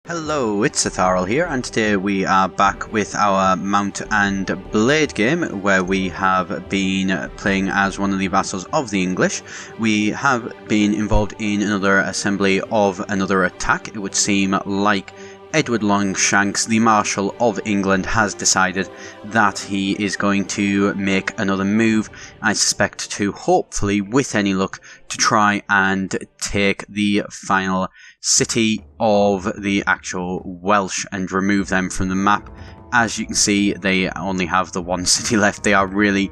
Hello, it's Etharal here, and today we are back with our Mount and Blade game, where we have been playing as one of the vassals of the English. We have been involved in another assembly of another attack. It would seem like Edward Longshanks, the Marshal of England, has decided that he is going to make another move, I suspect to hopefully, with any luck, to try and take the final city of the actual Welsh and remove them from the map. As you can see, they only have the one city left. They are really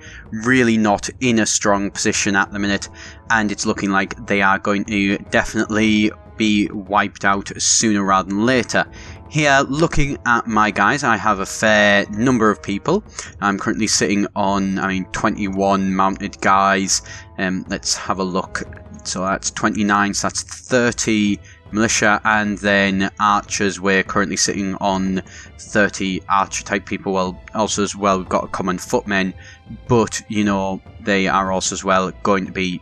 not in a strong position at the minute, and it's looking like they are going to definitely be wiped out sooner rather than later. Here, looking at my guys, I have a fair number of people. I'm currently sitting on, 21 mounted guys. Let's have a look. So that's 29, so that's 30 militia, and then archers. We're currently sitting on 30 archer type people. Well, also as well, we've got common footmen, but they are also as well going to be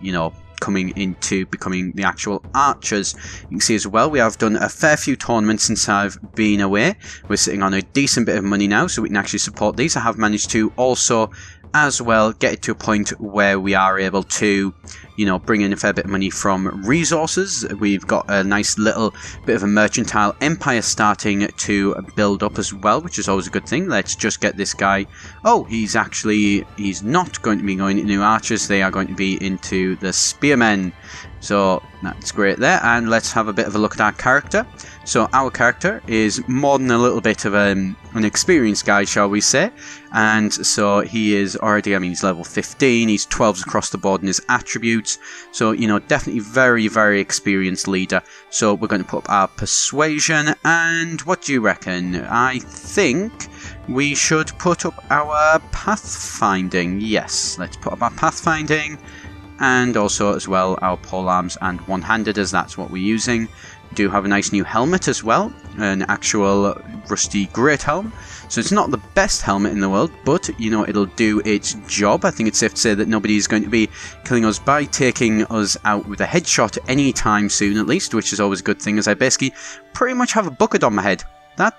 coming into becoming the actual archers. You can see as well, we have done a fair few tournaments since I've been away. We're sitting on a decent bit of money now, so we can actually support these. I have managed to also as well get it to a point where we are able to bring in a fair bit of money from resources. We've got a nice little bit of a mercantile empire starting to build up as well, which is always a good thing. Let's just get this guy. Oh, he's not going to be going into archers. They are going to be into the spearmen. So that's great there. And let's have a bit of a look at our character. So our character is more than a little bit of an experienced guy, shall we say. And so he is already, he's level 15. He's 12s across the board in his attributes. So, definitely very experienced leader. So we're going to put up our persuasion. And what do you reckon? I think we should put up our pathfinding. Yes, let's put up our pathfinding. And also as well our polearms and one-handed, as that's what we're using. We do have a nice new helmet as well, an actual rusty great helm. So it's not the best helmet in the world, but it'll do its job. I think it's safe to say that nobody is going to be killing us by taking us out with a headshot anytime soon, at least, which is always a good thing, as I basically pretty much have a bucket on my head.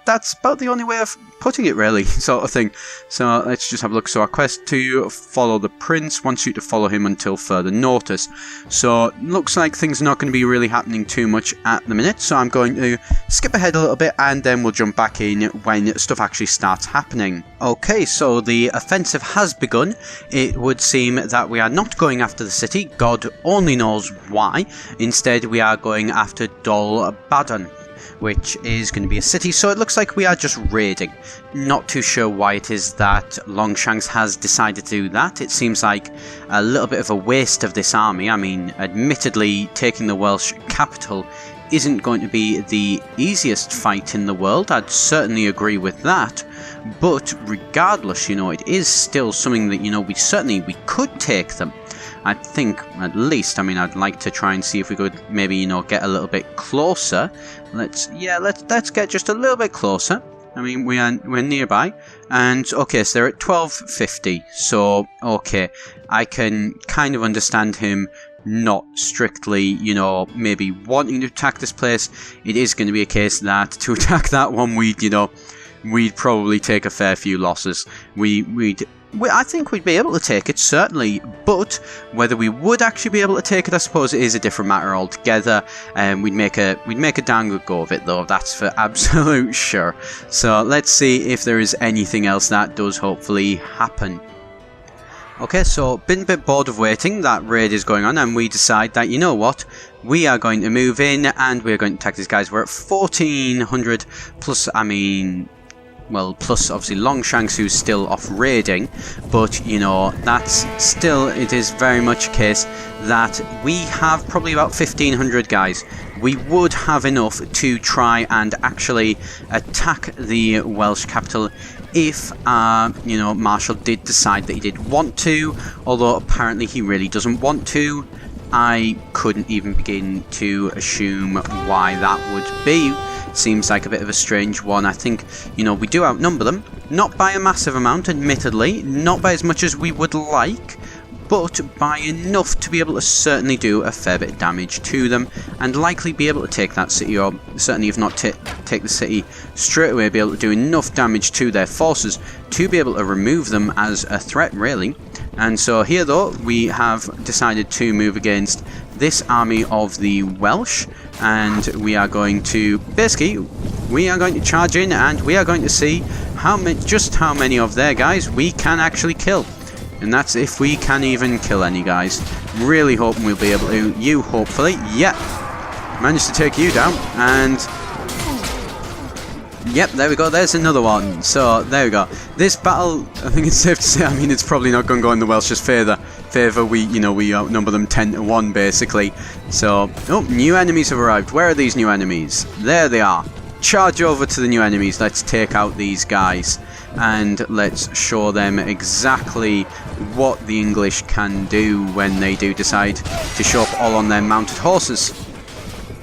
That's about the only way of putting it, really, sort of thing. So let's just have a look. So our quest to follow the prince wants you to follow him until further notice. So looks like things are not going to be really happening too much at the minute. So I'm going to skip ahead a little bit, and then we'll jump back in when stuff actually starts happening. Okay, so the offensive has begun. It would seem that we are not going after the city. God only knows why. Instead, we are going after Dol Badon, which is going to be a city. So it looks like we are just raiding. Not too sure why it is that Longshanks has decided to do that. It seems like a little bit of a waste of this army. Admittedly, taking the Welsh capital isn't going to be the easiest fight in the world. I'd certainly agree with that. But regardless, it is still something that, we could take them. I think, at least, I'd like to try and see if we could maybe, get a little bit closer. Let's get just a little bit closer. We're nearby. And, okay, so they're at 1250. So, okay, I can kind of understand him not strictly, maybe wanting to attack this place. It is going to be a case that to attack that one, we'd probably take a fair few losses. I think we'd be able to take it, certainly, but whether we would actually be able to take it, I suppose it is a different matter altogether. We'd make a damn good go of it, though, that's for absolute sure. So let's see if there is anything else that does hopefully happen. Okay, so been a bit bored of waiting. That raid is going on, and we decide that, what, we are going to move in and we're going to attack these guys. We're at 1400 plus, plus obviously Longshanks, who's still off raiding, but that's still, it is very much a case that we have probably about 1500 guys. We would have enough to try and actually attack the Welsh capital if Marshal did decide that he did want to, although apparently he really doesn't want to. I couldn't even begin to assume why that would be. Seems like a bit of a strange one. I think, we do outnumber them. Not by a massive amount, admittedly. Not by as much as we would like. but by enough to be able to certainly do a fair bit of damage to them, and likely be able to take that city, or certainly if not take the city straight away, be able to do enough damage to their forces to be able to remove them as a threat, really. And so here though, we have decided to move against this army of the Welsh, and we are going to, basically, we are going to charge in, and we are going to see just how many of their guys we can actually kill. And that's if we can even kill any guys. Really hoping we'll be able to. You, hopefully. Yeah. Managed to take you down. And yep, there we go. There's another one. So, there we go. This battle, I think it's safe to say, I mean, it's probably not going to go in the Welsh's favour. We outnumber them 10-1, basically. So, oh, new enemies have arrived. Where are these new enemies? There they are. Charge over to the new enemies. Let's take out these guys. And let's show them exactly what the English can do when they do decide to show up all on their mounted horses.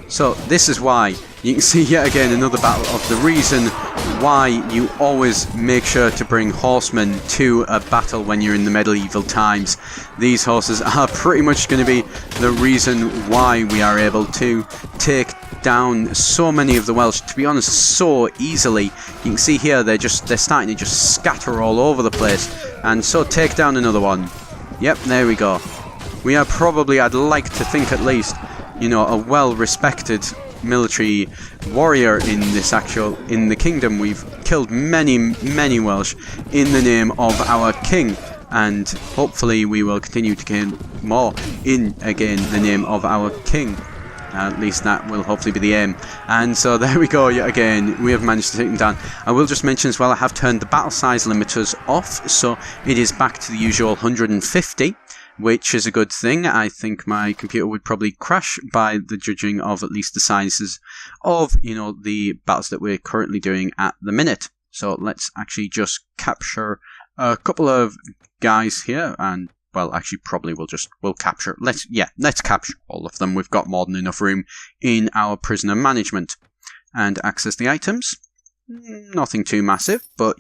So this is why you can see yet again another battle of the reason why you always make sure to bring horsemen to a battle when you're in the medieval times. These horses are pretty much going to be the reason why we are able to take down so many of the Welsh, to be honest, so easily. You can see here they're starting to just scatter all over the place, and so take down another one. Yep, there we go. We are probably, I'd like to think at least, a well-respected military warrior in the kingdom. We've killed many Welsh in the name of our king, and hopefully we will continue to kill more in, again, the name of our king. At least that will hopefully be the aim. And so there we go, yet again, we have managed to take them down. I will just mention as well, I have turned the battle size limiters off, so it is back to the usual 150, which is a good thing. I think my computer would probably crash by the judging of at least the sizes of, the battles that we're currently doing at the minute. So let's actually just capture a couple of guys here, and well, actually, probably we'll capture. Let's capture all of them. We've got more than enough room in our prisoner management, and access the items. Nothing too massive, but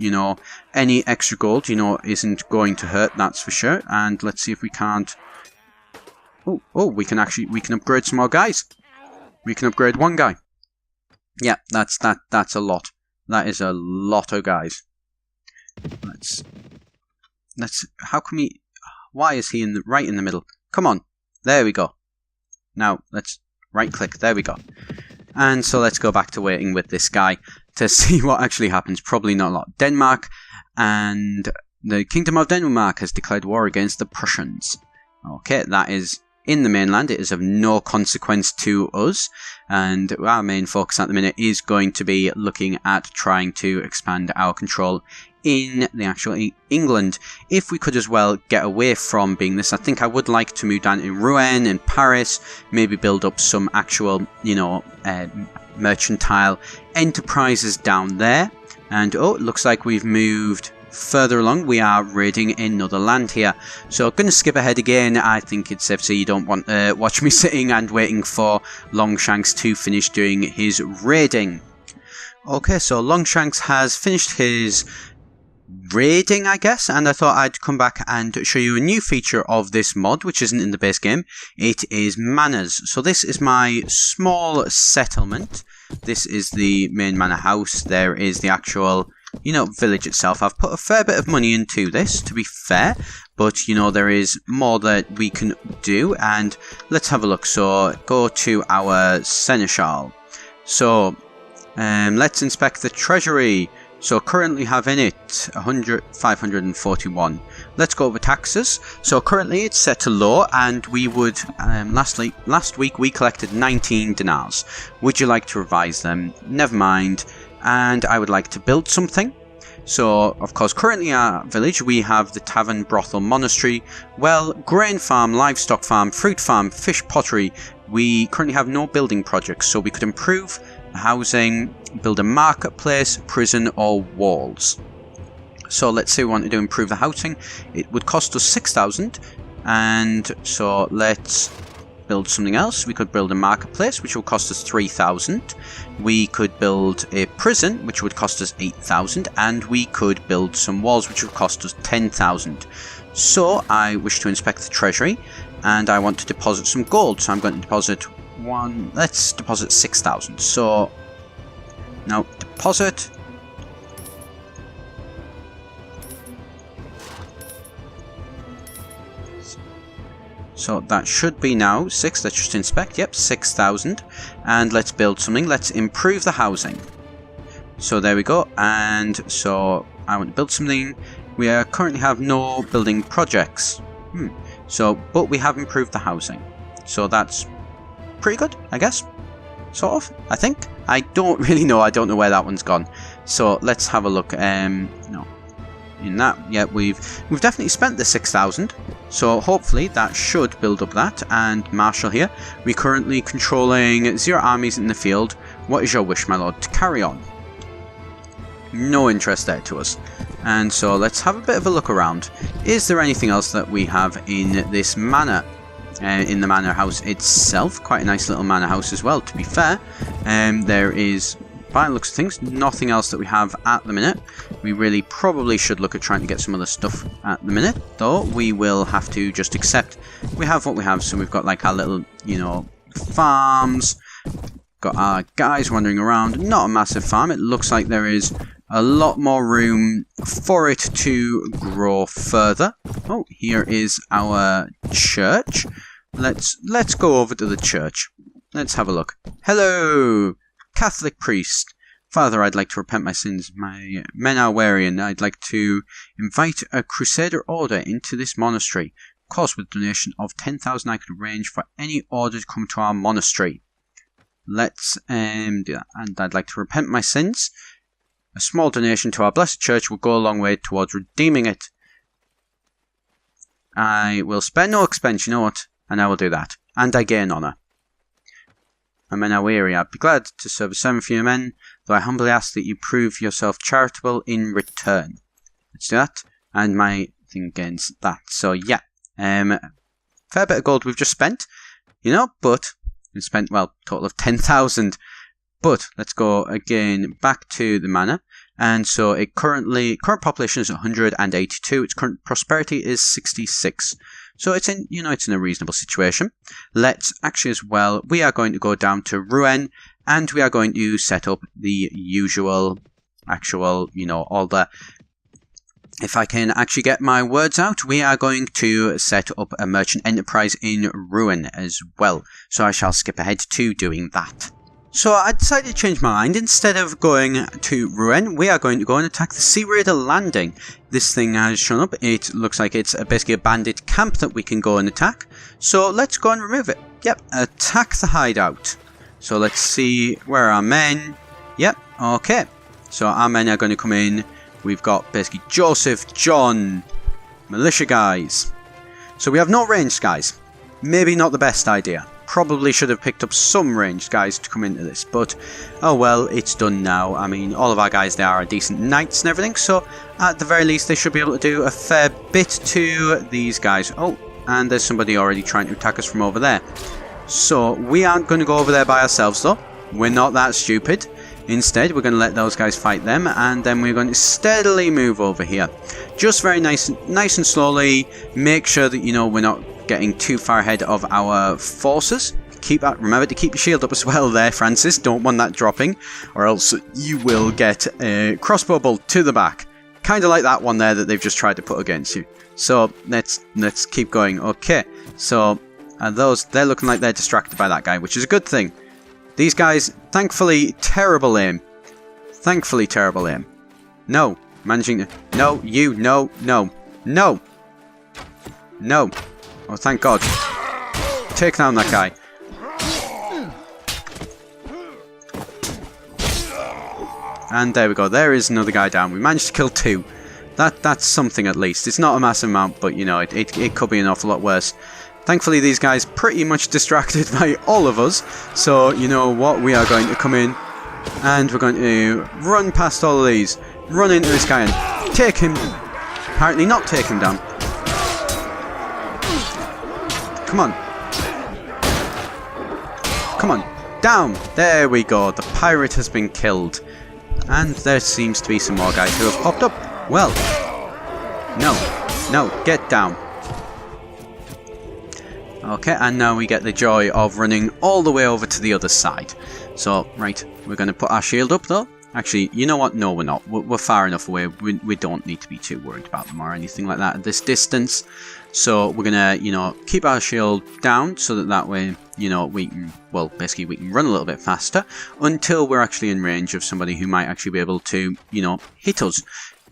any extra gold, isn't going to hurt. That's for sure. And let's see if we can't. Oh, we can upgrade some more guys. We can upgrade one guy. Yeah, that's a lot. That is a lot of guys. Let's. How can we? Why is he right in the middle? Come on. There we go. Now, let's right-click. There we go. And so let's go back to waiting with this guy to see what actually happens. Probably not a lot. Denmark and the Kingdom of Denmark has declared war against the Prussians. Okay, that is in the mainland. It is of no consequence to us. And our main focus at the minute is going to be looking at trying to expand our control in the actual England. If we could as well get away from being this, I think I would like to move down to Rouen and Paris, maybe build up some actual, mercantile enterprises down there. And oh, it looks like we've moved further along. We are raiding another land here. So I'm going to skip ahead again. I think it's safe to say you don't want to watch me sitting and waiting for Longshanks to finish doing his raiding. Okay, so Longshanks has finished his raiding, I guess, and I thought I'd come back and show you a new feature of this mod, which isn't in the base game. It is manors. So this is my small settlement. This is the main manor house. There is the actual, village itself. I've put a fair bit of money into this, to be fair, but, there is more that we can do, and let's have a look. So, go to our seneschal. So, let's inspect the treasury. So currently have in it 541. Let's go over taxes. So currently it's set to low, and we would last week we collected 19 dinars. Would you like to revise them? Never mind. And I would like to build something. So of course currently in our village we have the tavern, brothel, monastery, well, grain farm, livestock farm, fruit farm, fish pottery. We currently have no building projects, so we could improve housing, build a marketplace, prison, or walls. So let's say we want to improve the housing. It would cost us 6,000, and so let's build something else. We could build a marketplace, which will cost us 3,000. We could build a prison, which would cost us 8,000, and we could build some walls, which would cost us 10,000. So I wish to inspect the treasury, and I want to deposit some gold. So I'm going to deposit let's deposit 6,000. So now deposit. So that should be now 6. Let's just inspect. Yep, 6,000. And let's build something. Let's improve the housing. So there we go. And so I want to build something. We currently have no building projects. So, but we have improved the housing. So that's pretty good, I guess. Sort of, I think. I don't really know. I don't know where that one's gone. So let's have a look. No. In that, yeah, we've definitely spent the 6,000. So hopefully that should build up that. And Marshal here, we're currently controlling 0 armies in the field. What is your wish, my lord? To carry on. No interest there to us. And so let's have a bit of a look around. Is there anything else that we have in this manor? In the manor house itself. Quite a nice little manor house as well, to be fair. There is, by the looks of things, nothing else that we have at the minute. We really probably should look at trying to get some other stuff at the minute, though we will have to just accept we have what we have. So we've got like our little, you know, farms. Got our guys wandering around. Not a massive farm. It looks like there is a lot more room for it to grow further. Oh, here is our church. Let's go over to the church. Let's have a look. Hello, Catholic priest. Father, I'd like to repent my sins. My men are weary, and I'd like to invite a Crusader order into this monastery. Of course, with a donation of 10,000 I could arrange for any order to come to our monastery. Let's do that. And I'd like to repent my sins. A small donation to our blessed church will go a long way towards redeeming it. I will spare no expense, you know what? And I will do that. And I gain honour. My men are weary. I'd be glad to serve a sermon for your men, though I humbly ask that you prove yourself charitable in return. Let's do that. And my thing against that. So yeah. Fair bit of gold we've just spent. You know, but we spent, well, total of 10,000. But let's go again back to the manor. And so it current population is 182. Its current prosperity is 66. So it's in, it's in a reasonable situation. Let's actually as well, we are going to go down to Rouen, and we are going to set up the usual, all the, if I can actually get my words out, we are going to set up a merchant enterprise in Rouen as well. So I shall skip ahead to doing that. So I decided to change my mind. Instead of going to Rouen, we are going to go and attack the Sea Raider landing. This thing has shown up. It looks like it's basically a bandit camp that we can go and attack. So let's go and remove it. Yep, attack the hideout. So let's see where our men. Yep, okay. So our men are going to come in. We've got basically Joseph, John, militia guys. So we have no ranged guys. Maybe not the best idea. Probably should have picked up some ranged guys to come into this, but oh well, it's done now. I mean, all of our guys there are decent knights and everything, so at the very least they should be able to do a fair bit to these guys. Oh, and there's somebody already trying to attack us from over there. So we aren't going to go over there by ourselves though. We're not that stupid. Instead, we're going to let those guys fight them, and then we're going to steadily move over here. Just very nice and slowly. Make sure that, we're not getting too far ahead of our forces. Remember to keep your shield up as well there, Francis. Don't want that dropping, or else you will get a crossbow bolt to the back. Kind of like that one there that they've just tried to put against you. So let's keep going. Okay, so they're looking like they're distracted by that guy, which is a good thing. These guys, thankfully, terrible aim. No, managing to... No, you, no. Oh, thank God. Take down that guy. And there we go. There is another guy down. We managed to kill 2. That's something at least. It's not a massive amount, but, it could be an awful lot worse. Thankfully, these guys pretty much distracted by all of us. So, you know what? We are going to come in and we're going to run past all of these. Run into this guy and take him. Apparently not take him down. Come on. Come on. Down. There we go. The pirate has been killed. And there seems to be some more guys who have popped up. Well. No. No, get down. Okay, and now we get the joy of running all the way over to the other side. So, right, we're going to put our shield up though. Actually, you know what? No, we're not. We're far enough away. We don't need to be too worried about them or anything like that at this distance. So we're going to, you know, keep our shield down so that way, you know, we can, well, basically we can run a little bit faster until we're actually in range of somebody who might actually be able to, you know, hit us.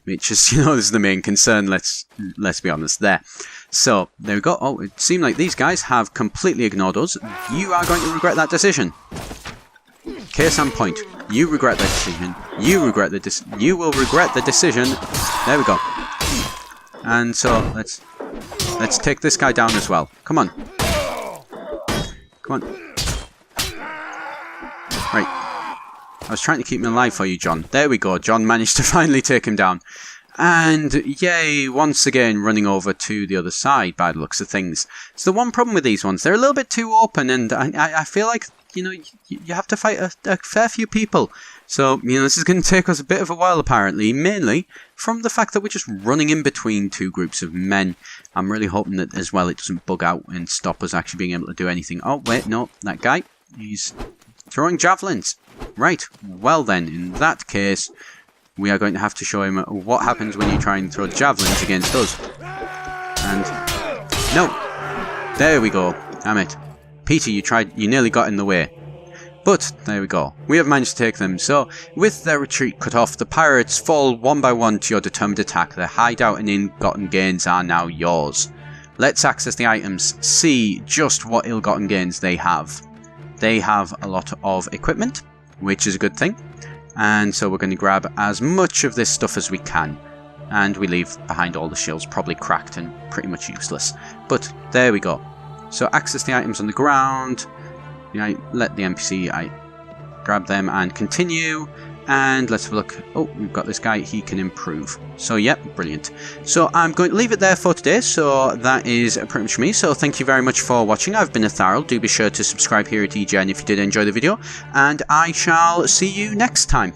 Which is, you know, is the main concern, let's be honest there. So, there we go. Oh, it seemed like these guys have completely ignored us. You are going to regret that decision. Case and point. You regret that decision. You will regret the decision. There we go. And so, let's take this guy down as well. Come on. Come on. Right. I was trying to keep him alive for you, John. There we go. John managed to finally take him down. And yay, once again running over to the other side by the looks of things. So the one problem with these ones, they're a little bit too open, and I feel like, you know, you have to fight a fair few people. So, you know, this is going to take us a bit of a while apparently, mainly from the fact that we're just running in between two groups of men. I'm really hoping that as well it doesn't bug out and stop us actually being able to do anything. Oh, wait, no, that guy, he's throwing javelins. Right, well then, in that case, we are going to have to show him what happens when you try and throw javelins against us. And, no, there we go, damn it. Peter, you nearly got in the way. But, there we go, we have managed to take them. So, with their retreat cut off, the pirates fall one by one to your determined attack. Their hideout and ill-gotten gains are now yours. Let's access the items, see just what ill-gotten gains they have. They have a lot of equipment, which is a good thing, and so we're going to grab as much of this stuff as we can, and we leave behind all the shields, probably cracked and pretty much useless, but there we go. So access the items on the ground, let the NPC grab them and continue, and let's have a look. Oh, we've got this guy, he can improve. So yep, brilliant. So I'm going to leave it there for today, so that is pretty much me. So thank you very much for watching. I've been Etharal. Do be sure to subscribe here at EGN if you did enjoy the video, and I shall see you next time.